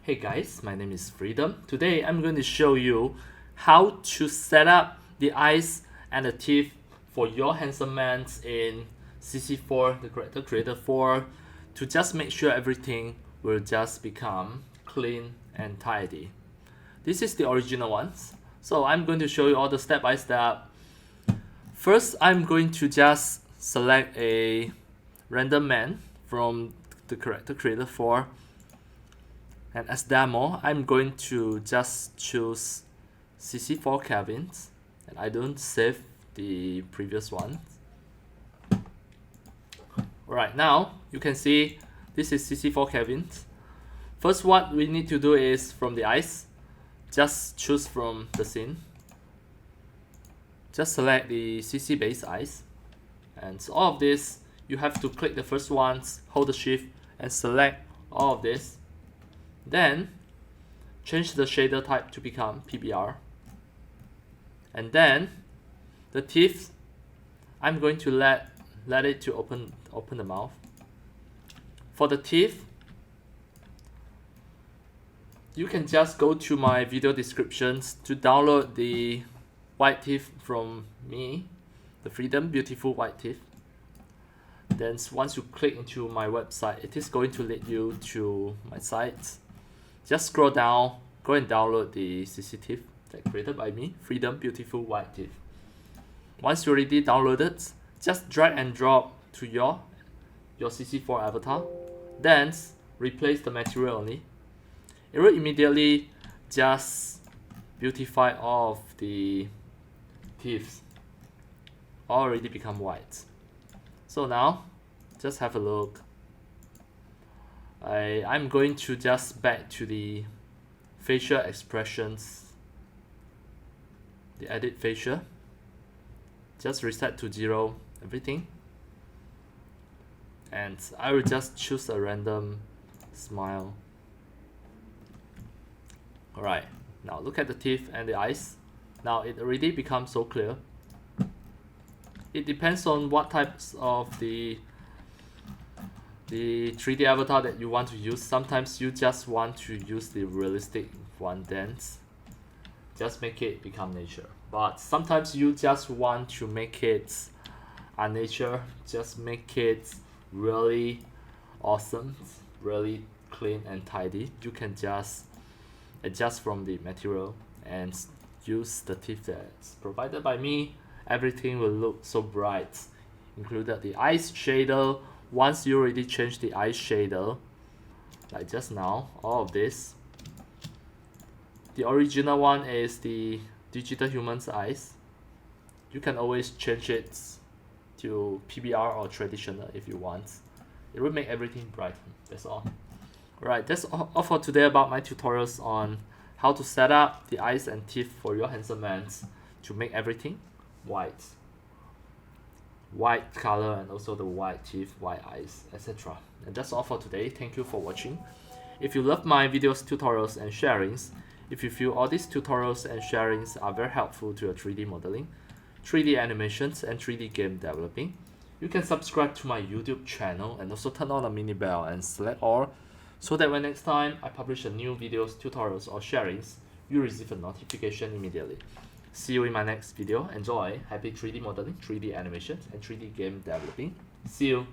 Hey guys, my name is Freedom. Today I'm going to show you how to set up the eyes and the teeth for your handsome man in CC4, the Character Creator 4, to just make sure everything will just become clean and tidy. This is the original ones. So I'm going to show you all the step by step. First, I'm going to just select a random man from the Character Creator 4. And as demo, I'm going to just choose CC4 Kevins, and I don't save the previous one. Alright, now you can see this is CC4 Kevins. First, what we need to do is from the eyes, just choose from the scene. Just select the CC base eyes, and so all of this you have to click the first ones, hold the shift, and select all of this. Then change the shader type to become PBR, and then the teeth, I'm going to let it to open the mouth. For the teeth, you can just go to my video descriptions to download the white teeth from me, the Freedom Beautiful White Teeth. Then once you click into my website, it is going to lead you to my site. Just scroll down, go and download the CC teeth that created by me, Freedom Beautiful White Teeth. Once you already downloaded, just drag and drop to your CC4 avatar. Then replace the material only. It will immediately just beautify all of the teeth. Already become white. So now, just have a look. I'm going to just back to the facial expressions, the edit facial. Just reset to 0 everything, and I will just choose a random smile. Alright, now look at the teeth and the eyes. Now it already becomes so clear. It depends on what types of the 3D avatar that you want to use. Sometimes you just want to use the realistic one, then just make it become nature. But sometimes you just want to make it a nature, just make it really awesome, really clean and tidy. You can just adjust from the material and use the teeth that's provided by me. Everything will look so bright, included the eyes shader. Once you already change the eye shader, like just now, all of this. The original one is the digital human's eyes. You can always change it to PBR or traditional if you want. It will make everything bright. That's all. Alright, that's all for today about my tutorials on how to set up the eyes and teeth for your handsome man to make everything white color, and also the white teeth, white eyes, etc. And that's all for today. Thank you for watching. If you love my videos, tutorials and sharings, if you feel all these tutorials and sharings are very helpful to your 3D modeling, 3D animations and 3D game developing, you can subscribe to my YouTube channel and also turn on the mini bell and select all, so that when next time I publish a new videos, tutorials or sharings, you receive a notification immediately. See you in my next video. Enjoy. Happy 3D modeling, 3D animations, and 3D game developing. See you.